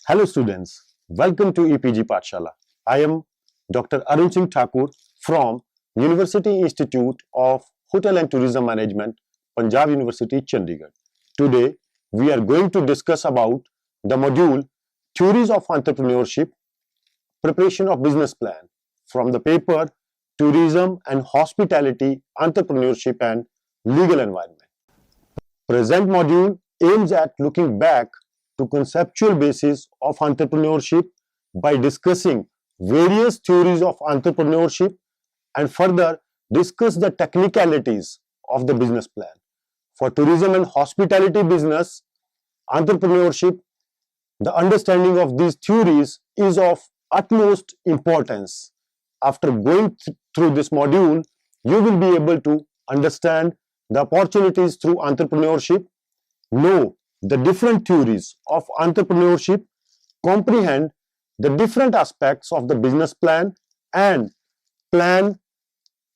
Hello students, welcome to EPG Pathshala. I am Dr. Arun Singh Thakur from University Institute of Hotel and Tourism Management, Punjab University, Chandigarh. Today, we are going to discuss about the module Theories of Entrepreneurship, Preparation of Business Plan from the paper Tourism and Hospitality, Entrepreneurship and Legal Environment. Present module aims at looking back to conceptual basis of entrepreneurship by discussing various theories of entrepreneurship and further discuss the technicalities of the business plan. For tourism and hospitality business, entrepreneurship, the understanding of these theories is of utmost importance. After going through this module, you will be able to understand the opportunities through entrepreneurship, know the different theories of entrepreneurship, comprehend the different aspects of the business plan, and plan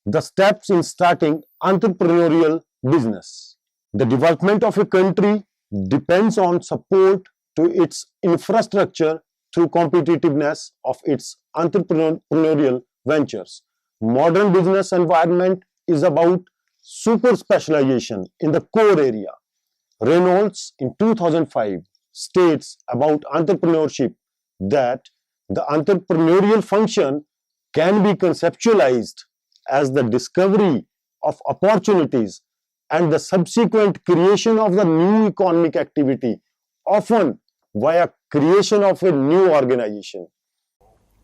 the steps in starting entrepreneurial business. The development of a country depends on support to its infrastructure through competitiveness of its entrepreneurial ventures. Modern business environment is about super specialization in the core area. Reynolds in 2005 states about entrepreneurship that the entrepreneurial function can be conceptualized as the discovery of opportunities and the subsequent creation of the new economic activity, often via creation of a new organization.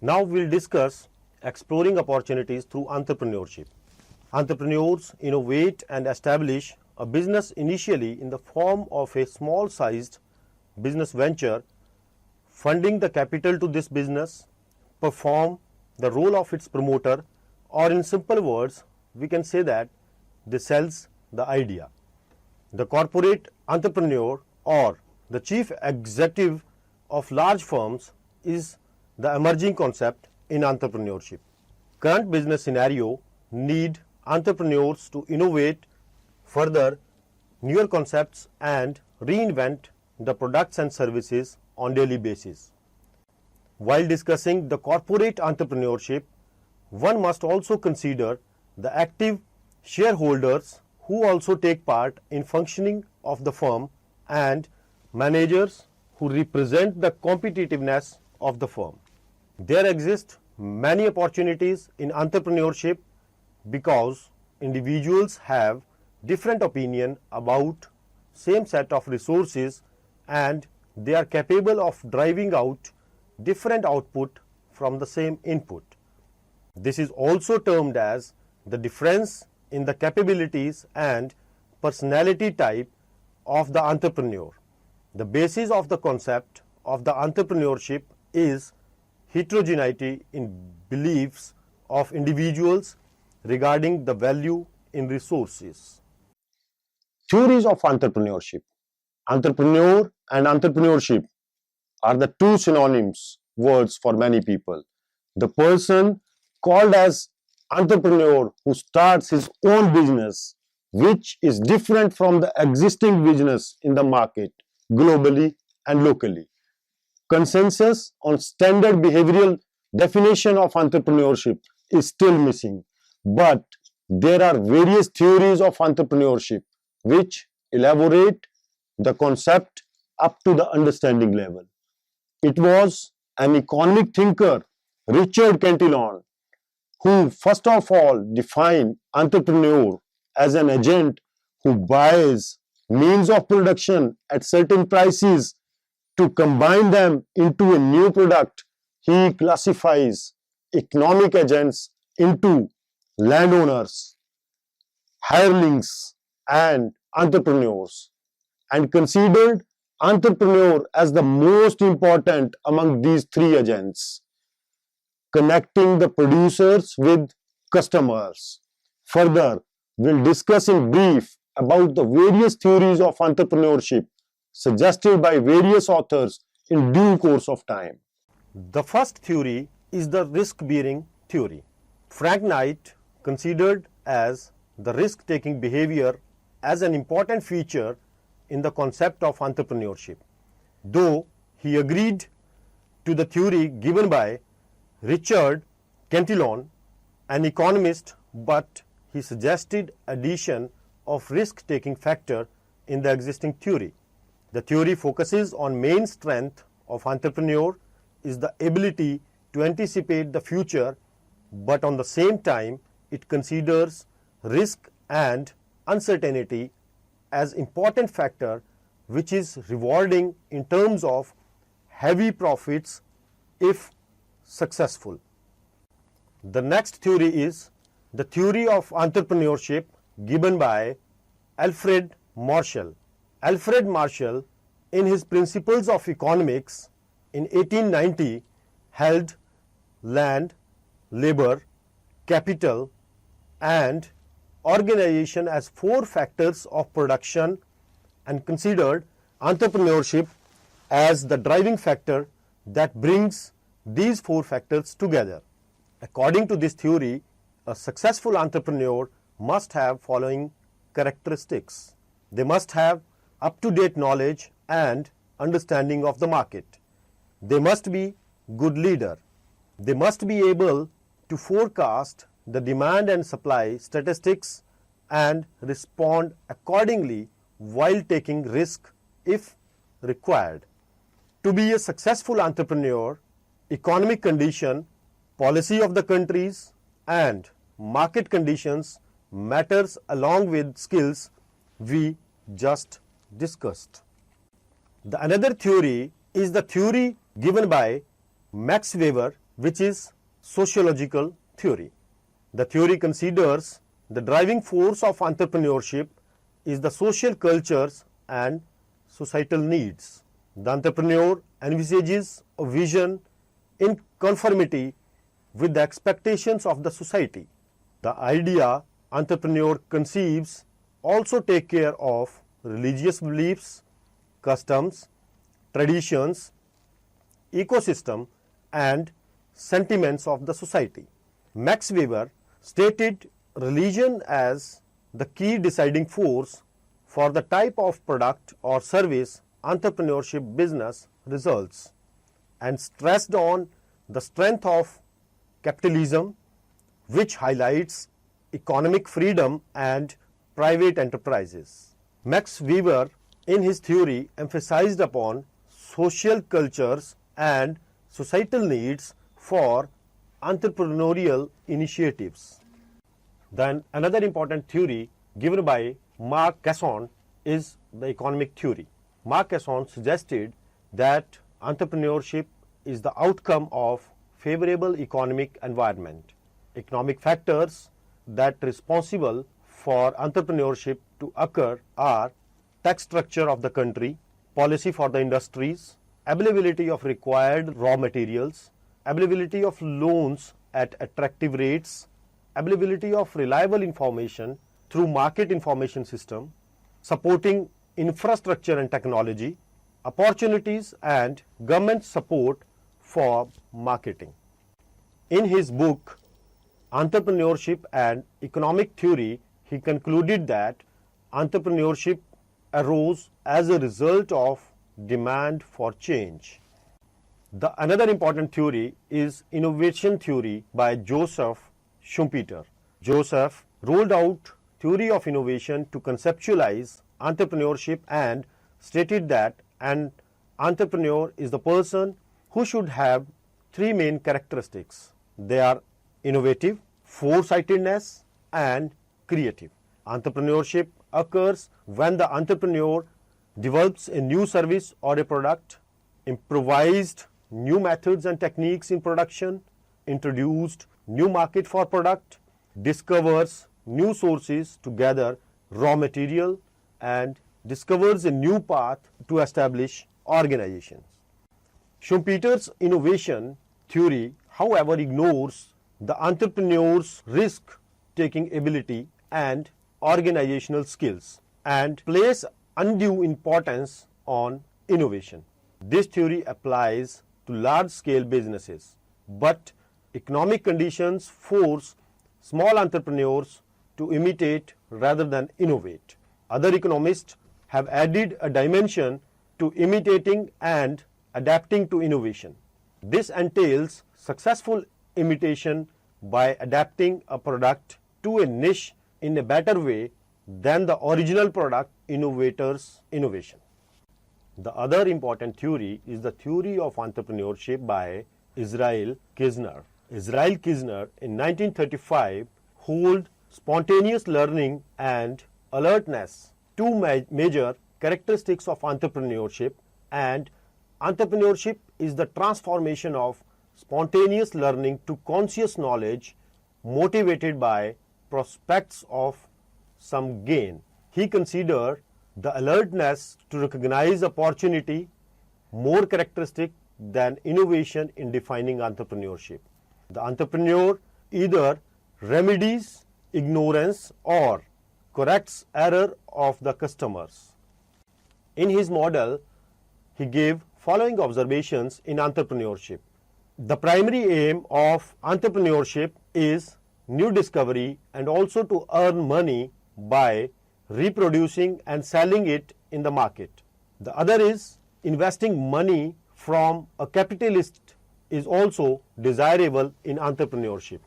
Now we'll discuss exploring opportunities through entrepreneurship. Entrepreneurs innovate and establish a business initially in the form of a small-sized business venture, funding the capital to this business, perform the role of its promoter, or in simple words, we can say that they sells the idea. The corporate entrepreneur or the chief executive of large firms is the emerging concept in entrepreneurship. Current business scenario need entrepreneurs to innovate further newer concepts and reinvent the products and services on daily basis. While discussing the corporate entrepreneurship, one must also consider the active shareholders who also take part in functioning of the firm and managers who represent the competitiveness of the firm. There exist many opportunities in entrepreneurship because individuals have different opinion about same set of resources and they are capable of driving out different output from the same input. This is also termed as the difference in the capabilities and personality type of the entrepreneur. The basis of the concept of the entrepreneurship is heterogeneity in beliefs of individuals regarding the value in resources. Theories of entrepreneurship. Entrepreneur and entrepreneurship are the two synonyms words for many people. The person called as entrepreneur who starts his own business, which is different from the existing business in the market globally and locally. Consensus on standard behavioral definition of entrepreneurship is still missing, but there are various theories of entrepreneurship which elaborate the concept up to the understanding level. It was an economic thinker, Richard Cantillon, who first of all defined entrepreneur as an agent who buys means of production at certain prices to combine them into a new product. He classifies economic agents into landowners, hirelings, and entrepreneurs, and considered entrepreneur as the most important among these three agents, connecting the producers with customers. Further, we'll discuss in brief about the various theories of entrepreneurship suggested by various authors in due course of time. The first theory is the risk-bearing theory. Frank Knight considered as the risk-taking behavior as an important feature in the concept of entrepreneurship. Though he agreed to the theory given by Richard Cantillon, an economist, but he suggested addition of risk-taking factor in the existing theory. The theory focuses on main strength of entrepreneur is the ability to anticipate the future, but on the same time it considers risk and uncertainty as important factor which is rewarding in terms of heavy profits if successful. The next theory is the theory of entrepreneurship given by Alfred Marshall. Alfred Marshall, in his Principles of Economics in 1890, held land, labor, capital, and organization as four factors of production and considered entrepreneurship as the driving factor that brings these four factors together. According to this theory, a successful entrepreneur must have following characteristics. They must have up-to-date knowledge and understanding of the market. They must be good leader. They must be able to forecast the demand and supply statistics and respond accordingly while taking risk if required. To be a successful entrepreneur, economic condition, policy of the countries, and market conditions matters along with skills we just discussed. The another theory is the theory given by Max Weber, which is sociological theory. The theory considers the driving force of entrepreneurship is the social cultures and societal needs. The entrepreneur envisages a vision in conformity with the expectations of the society. The idea entrepreneur conceives also take care of religious beliefs, customs, traditions, ecosystem, and sentiments of the society. Max Weber stated religion as the key deciding force for the type of product or service entrepreneurship business results, and stressed on the strength of capitalism, which highlights economic freedom and private enterprises. Max Weber, in his theory, emphasized upon social cultures and societal needs for entrepreneurial initiatives. Then another important theory given by Marc Casson is the economic theory. Marc Casson suggested that entrepreneurship is the outcome of favorable economic environment. Economic factors that are responsible for entrepreneurship to occur are tax structure of the country, policy for the industries, availability of required raw materials, availability of loans at attractive rates, availability of reliable information through market information system, supporting infrastructure and technology, opportunities and government support for marketing. In his book, Entrepreneurship and Economic Theory, he concluded that entrepreneurship arose as a result of demand for change. The another important theory is innovation theory by Joseph Schumpeter. Joseph rolled out theory of innovation to conceptualize entrepreneurship and stated that an entrepreneur is the person who should have three main characteristics. They are innovative, foresightedness, and creative. Entrepreneurship occurs when the entrepreneur develops a new service or a product, improvised new methods and techniques in production, introduced new market for product, discovers new sources to gather raw material, and discovers a new path to establish organizations. Schumpeter's innovation theory, however, ignores the entrepreneur's risk-taking ability and organizational skills and place undue importance on innovation. This theory applies to large-scale businesses, but economic conditions force small entrepreneurs to imitate rather than innovate. Other economists have added a dimension to imitating and adapting to innovation. This entails successful imitation by adapting a product to a niche in a better way than the original product innovator's innovation. The other important theory is the theory of entrepreneurship by Israel Kirzner. Israel Kirzner in 1935 hold spontaneous learning and alertness, two major characteristics of entrepreneurship, and entrepreneurship is the transformation of spontaneous learning to conscious knowledge motivated by prospects of some gain. He considered the alertness to recognize opportunity more characteristic than innovation in defining entrepreneurship. The entrepreneur either remedies ignorance or corrects error of the customers. In his model, he gave following observations in entrepreneurship. The primary aim of entrepreneurship is new discovery and also to earn money by reproducing and selling it in the market. The other is investing money from a capitalist is also desirable in entrepreneurship.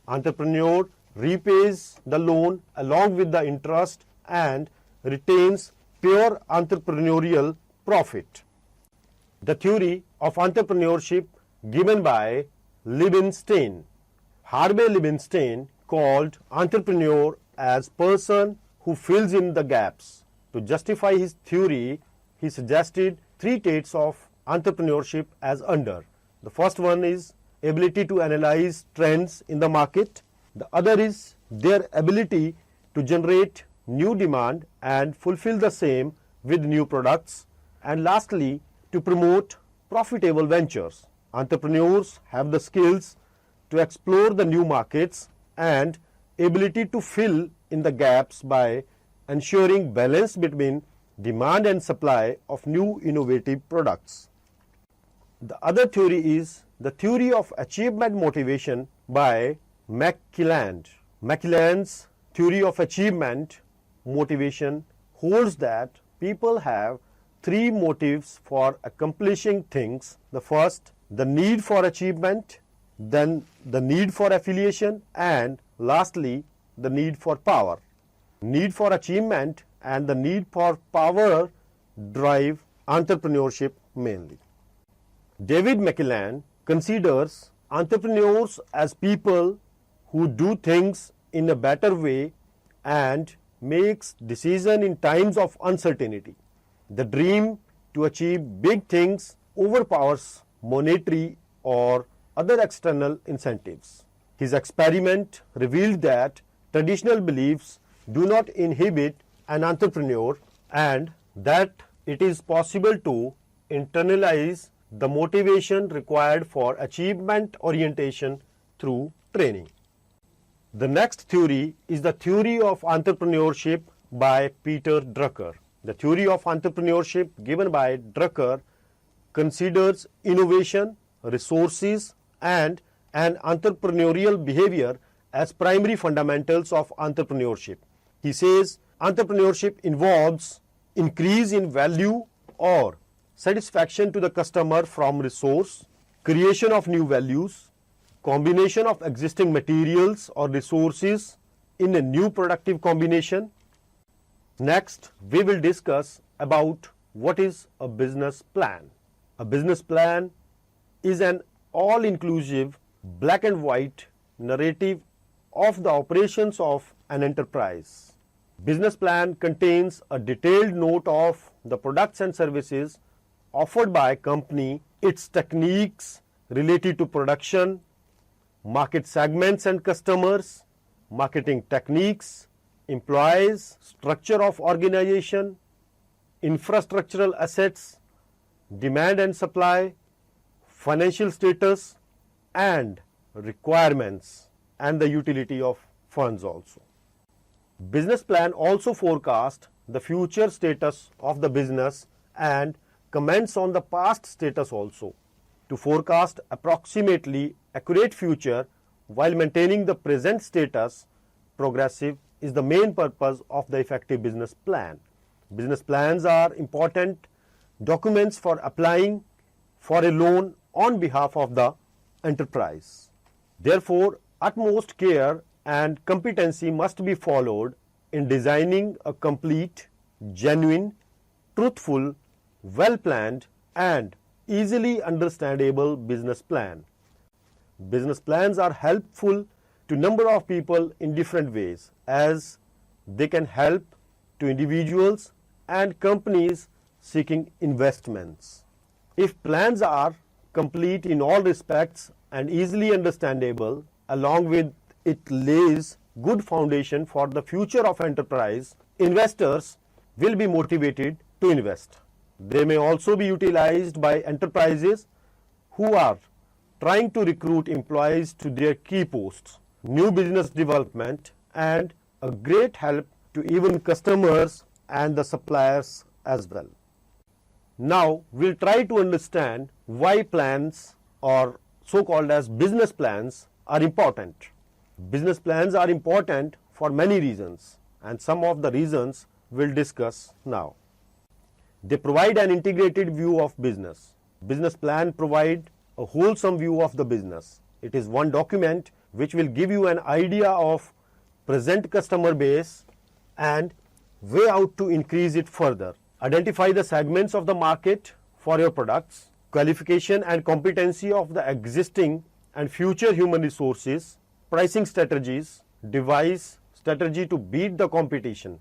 Entrepreneur repays the loan along with the interest and retains pure entrepreneurial profit. The theory of entrepreneurship given by Liebenstein. Harvey Liebenstein called entrepreneur as person who fills in the gaps. To justify his theory, he suggested three traits of entrepreneurship as under. The first one is ability to analyze trends in the market. The other is their ability to generate new demand and fulfill the same with new products. And lastly, to promote profitable ventures. Entrepreneurs have the skills to explore the new markets and ability to fill in the gaps by ensuring balance between demand and supply of new innovative products. The other theory is the theory of achievement motivation by McClelland. McClelland's theory of achievement motivation holds that people have three motives for accomplishing things. The first, the need for achievement, then the need for affiliation, and lastly, the need for power. Need for achievement and the need for power drive entrepreneurship mainly. David McClelland considers entrepreneurs as people who do things in a better way and makes decisions in times of uncertainty. The dream to achieve big things overpowers monetary or other external incentives. His experiment revealed that traditional beliefs do not inhibit an entrepreneur and that it is possible to internalize the motivation required for achievement orientation through training. The next theory is the theory of entrepreneurship by Peter Drucker. The theory of entrepreneurship given by Drucker considers innovation, resources, and an entrepreneurial behavior as primary fundamentals of entrepreneurship. He says entrepreneurship involves increase in value or satisfaction to the customer from resource, creation of new values, combination of existing materials or resources in a new productive combination. Next, we will discuss about what is a business plan. A business plan is an all-inclusive black and white narrative of the operations of an enterprise. Business plan contains a detailed note of the products and services offered by a company, its techniques related to production, market segments and customers, marketing techniques, employees, structure of organization, infrastructural assets, demand and supply, financial status, and requirements, and the utility of funds also. Business plan also forecasts the future status of the business and comments on the past status also. To forecast approximately accurate future while maintaining the present status progressive is the main purpose of the effective business plan. Business plans are important documents for applying for a loan on behalf of the enterprise. Therefore, utmost care and competency must be followed in designing a complete, genuine, truthful, well-planned and easily understandable business plan. Business plans are helpful to number of people in different ways, as they can help to individuals and companies seeking investments. If plans are complete in all respects and easily understandable, along with it lays good foundation for the future of enterprise, investors will be motivated to invest. They may also be utilized by enterprises who are trying to recruit employees to their key posts, new business development, and a great help to even customers and the suppliers as well. Now we'll try to understand why plans, or so-called as business plans, are important. Business plans are important for many reasons, and some of the reasons we'll discuss now. They provide an integrated view of business. Business plan provide a wholesome view of the business. It is one document which will give you an idea of present customer base and way out to increase it further. Identify the segments of the market for your products, qualification and competency of the existing and future human resources, pricing strategies, devise strategy to beat the competition.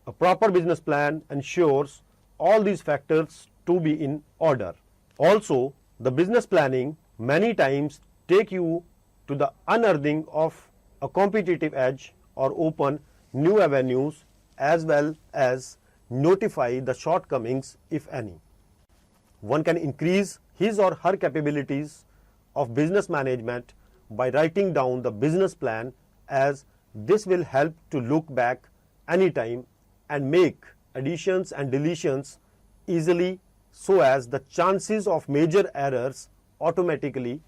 A proper business plan ensures all these factors to be in order. Also, the business planning many times take you to the unearthing of a competitive edge or open new avenues, as well as notify the shortcomings if any. One can increase his or her capabilities of business management by writing down the business plan, as this will help to look back anytime and make additions and deletions easily, so as the chances of major errors automatically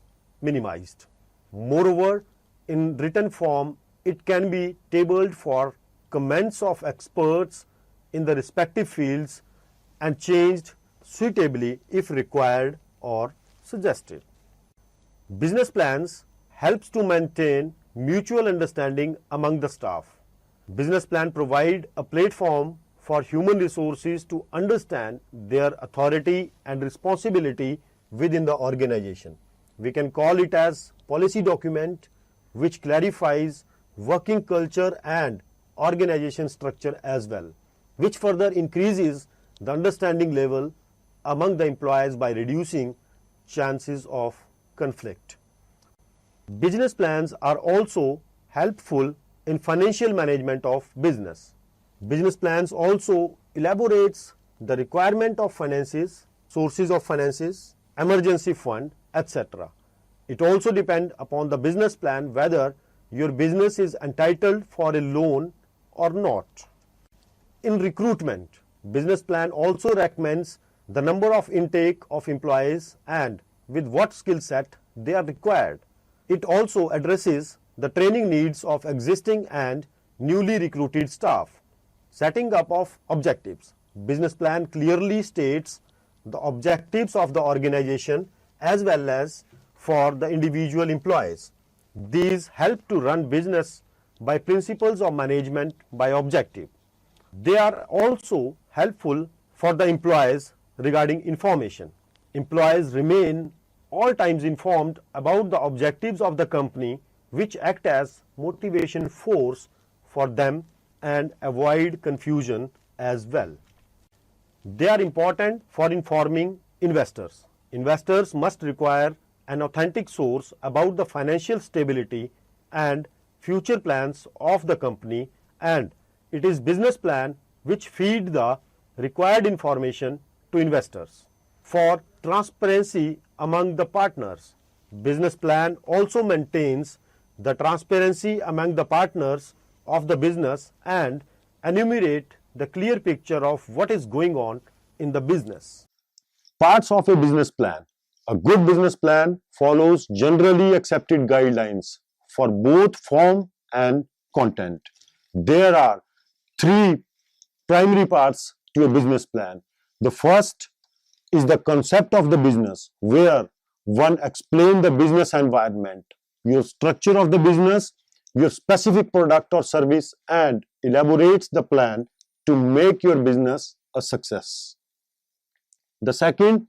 minimized. Moreover, in written form, it can be tabled for comments of experts in the respective fields and changed suitably if required or suggested. Business plans helps to maintain mutual understanding among the staff. Business plan provide a platform for human resources to understand their authority and responsibility within the organization. We can call it as policy document which clarifies working culture and organization structure as well, which further increases the understanding level among the employees by reducing chances of conflict. Business plans are also helpful in financial management of business. Business plans also elaborates the requirement of finances, sources of finances, emergency fund, etc. It also depends upon the business plan whether your business is entitled for a loan or not. In recruitment, business plan also recommends the number of intake of employees and with what skill set they are required. It also addresses the training needs of existing and newly recruited staff. Setting up of objectives. Business plan clearly states the objectives of the organization as well as for the individual employees. These help to run business by principles of management by objective. They are also helpful for the employees regarding information. Employees remain all times informed about the objectives of the company, which act as motivation force for them and avoid confusion as well. They are important for informing investors. Investors must require an authentic source about the financial stability and future plans of the company, and it is business plan which feed the required information to investors. For transparency among the partners, business plan also maintains the transparency among the partners of the business and enumerate the clear picture of what is going on in the business. Parts of a business plan. A good business plan follows generally accepted guidelines for both form and content. There are three primary parts to a business plan. The first is the concept of the business, where One, explain the business environment, your structure of the business, your specific product or service, and elaborates the plan to make your business a success. The second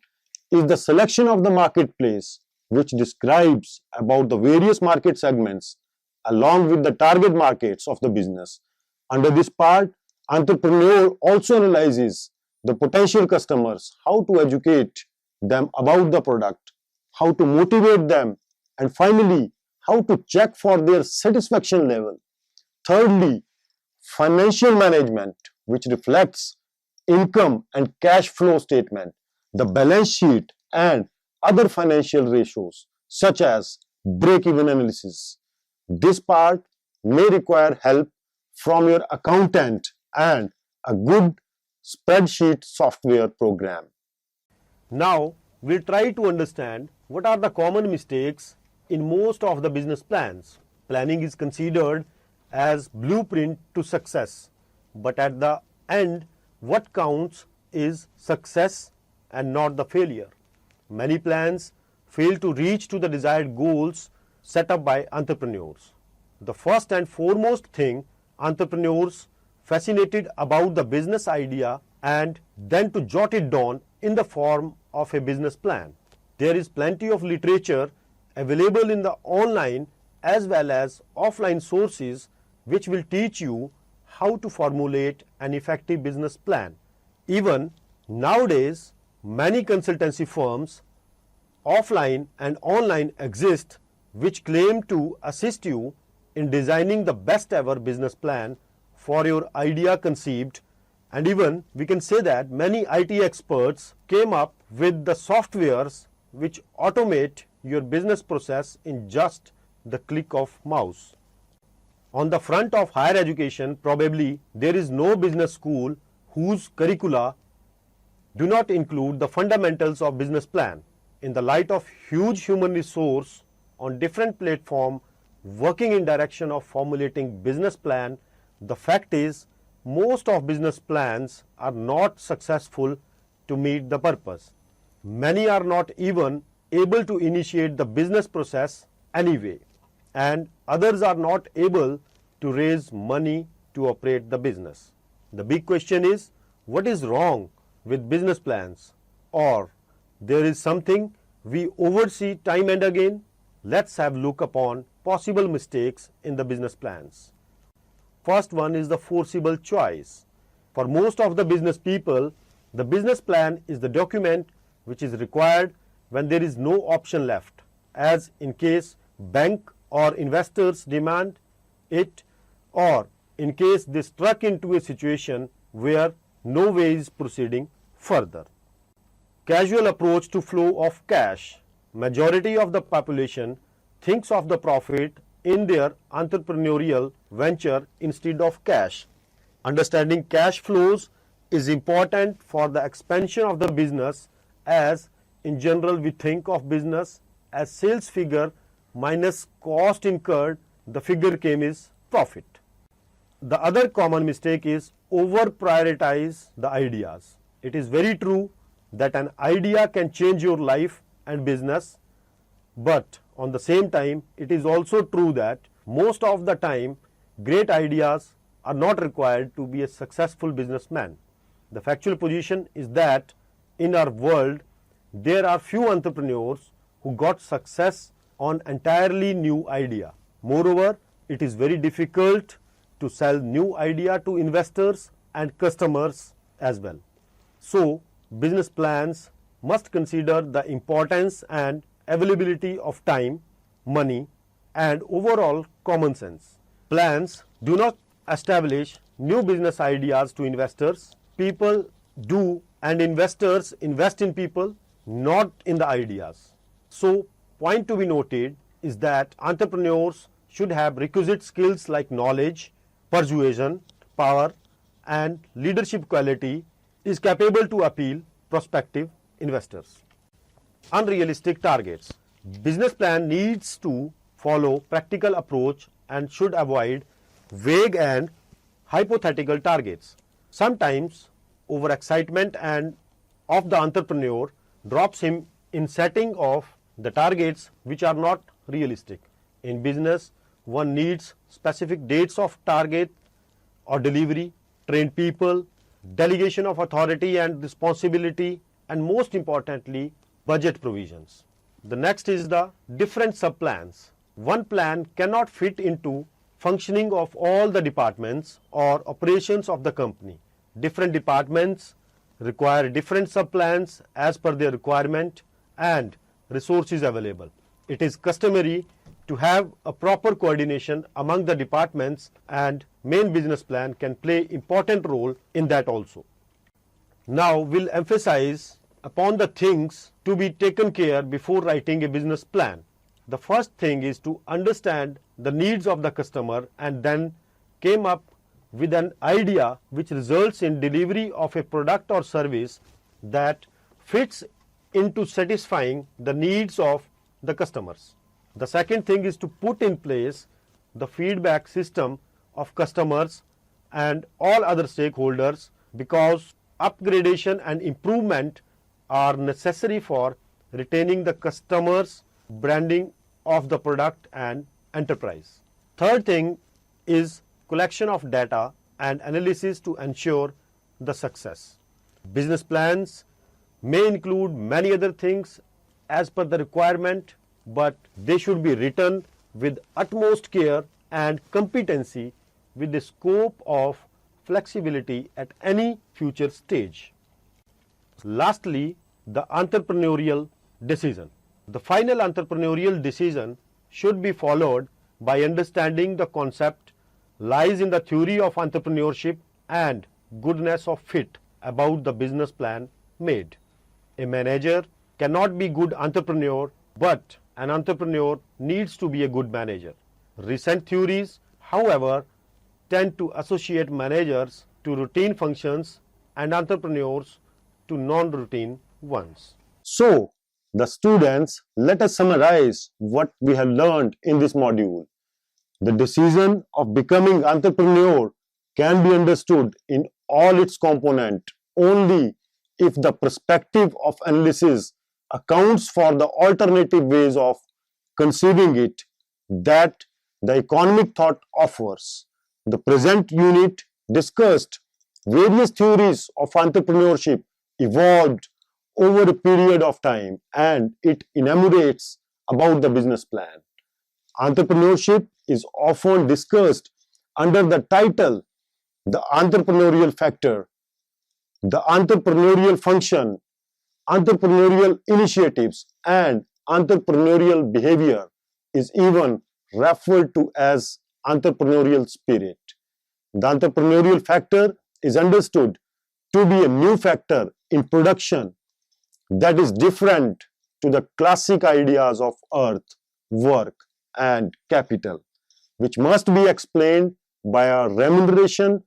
is the selection of the marketplace, which describes about the various market segments along with the target markets of the business. Under this part, entrepreneur also analyzes the potential customers, how to educate them about the product, how to motivate them, and finally, how to check for their satisfaction level. Thirdly, financial management, which reflects income and cash flow statement, the balance sheet, and other financial ratios, such as break-even analysis. This part may require help from your accountant and a good spreadsheet software program. Now, we'll try to understand what are the common mistakes in most of the business plans. Planning is considered as blueprint to success, but at the end, what counts is success and not the failure. Many plans fail to reach to the desired goals set up by entrepreneurs. The first and foremost thing entrepreneurs fascinated about the business idea and then to jot it down in the form of a business plan. There is plenty of literature available in the online as well as offline sources which will teach you how to formulate an effective business plan. Even nowadays, many consultancy firms, offline and online, exist which claim to assist you in designing the best ever business plan for your idea conceived, and even we can say that many IT experts came up with the softwares which automate your business process in just the click of mouse. On the front of higher education, probably there is no business school whose curricula do not include the fundamentals of business plan. In the light of huge human resource on different platform working in direction of formulating business plan, the fact is most of business plans are not successful to meet the purpose. Many are not even able to initiate the business process anyway, and others are not able to raise money to operate the business. The big question is, what is wrong with business plans? Or there is something we oversee time and again? Let's have a look upon possible mistakes in the business plans. First one is the forcible choice. For most of the business people, the business plan is the document which is required when there is no option left, as in case bank or investors demand it, or in case they struck into a situation where no way is proceeding further. Casual approach to flow of cash. Majority of the population thinks of the profit in their entrepreneurial venture instead of cash. Understanding cash flows is important for the expansion of the business, as in general we think of business as sales figure minus cost incurred, the figure came is profit. The other common mistake is over prioritize the ideas. It is very true that an idea can change your life and business, but on the same time it is also true that most of the time great ideas are not required to be a successful businessman. The factual position is that in our world there are few entrepreneurs who got success on entirely new idea. Moreover, it is very difficult to sell new idea to investors and customers as well. So, business plans must consider the importance and availability of time, money, and overall common sense. Plans do not establish new business ideas to investors. People do, and investors invest in people, not in the ideas. So, point to be noted is that entrepreneurs should have requisite skills like knowledge, persuasion, power, and leadership quality is capable to appeal prospective investors. Unrealistic targets. Business plan needs to follow practical approach and should avoid vague and hypothetical targets. Sometimes overexcitement and of the entrepreneur drops him in setting of the targets which are not realistic. In business, one needs specific dates of target or delivery, trained people, delegation of authority and responsibility, and most importantly, budget provisions. The next is the different sub-plans. One plan cannot fit into functioning of all the departments or operations of the company. Different departments require different sub-plans as per their requirement and resources available. It is customary to have a proper coordination among the departments, and main business plan can play important role in that also. Now we'll emphasize upon the things to be taken care before writing a business plan. The first thing is to understand the needs of the customer and then came up with an idea which results in delivery of a product or service that fits into satisfying the needs of the customers. The second thing is to put in place the feedback system of customers and all other stakeholders, because upgradation and improvement are necessary for retaining the customers' branding of the product and enterprise. Third thing is collection of data and analysis to ensure the success. Business plans may include many other things as per the requirement, but they should be written with utmost care and competency, with the scope of flexibility at any future stage. Lastly, the entrepreneurial decision. The final entrepreneurial decision should be followed by understanding the concept lies in the theory of entrepreneurship and goodness of fit about the business plan made. A manager cannot be good entrepreneur, but an entrepreneur needs to be a good manager. Recent theories, however, tend to associate managers to routine functions and entrepreneurs to non-routine ones. So, the students, let us summarize what we have learned in this module. The decision of becoming entrepreneur can be understood in all its components only if the perspective of analysis accounts for the alternative ways of conceiving it that the economic thought offers. The present unit discussed various theories of entrepreneurship evolved over a period of time, and it enumerates about the business plan. Entrepreneurship is often discussed under the title the entrepreneurial factor, the entrepreneurial function, entrepreneurial initiatives, and entrepreneurial behavior is even referred to as entrepreneurial spirit. The entrepreneurial factor is understood to be a new factor in production that is different to the classic ideas of earth, work, and capital, which must be explained by a remuneration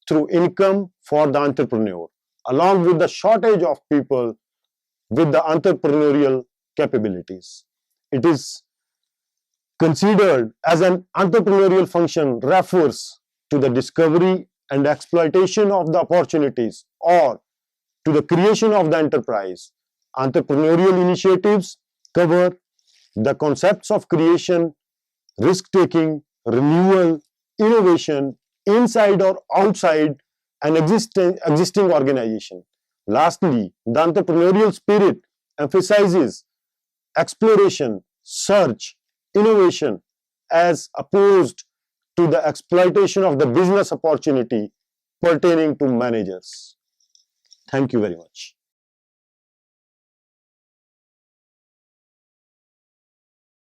through income for the entrepreneur, along with the shortage of people with the entrepreneurial capabilities. It is considered as an entrepreneurial function refers to the discovery and exploitation of the opportunities or to the creation of the enterprise. Entrepreneurial initiatives cover the concepts of creation, risk-taking, renewal, innovation, inside or outside an existing organization. Lastly, the entrepreneurial spirit emphasizes exploration, search, innovation as opposed to the exploitation of the business opportunity pertaining to managers. Thank you very much.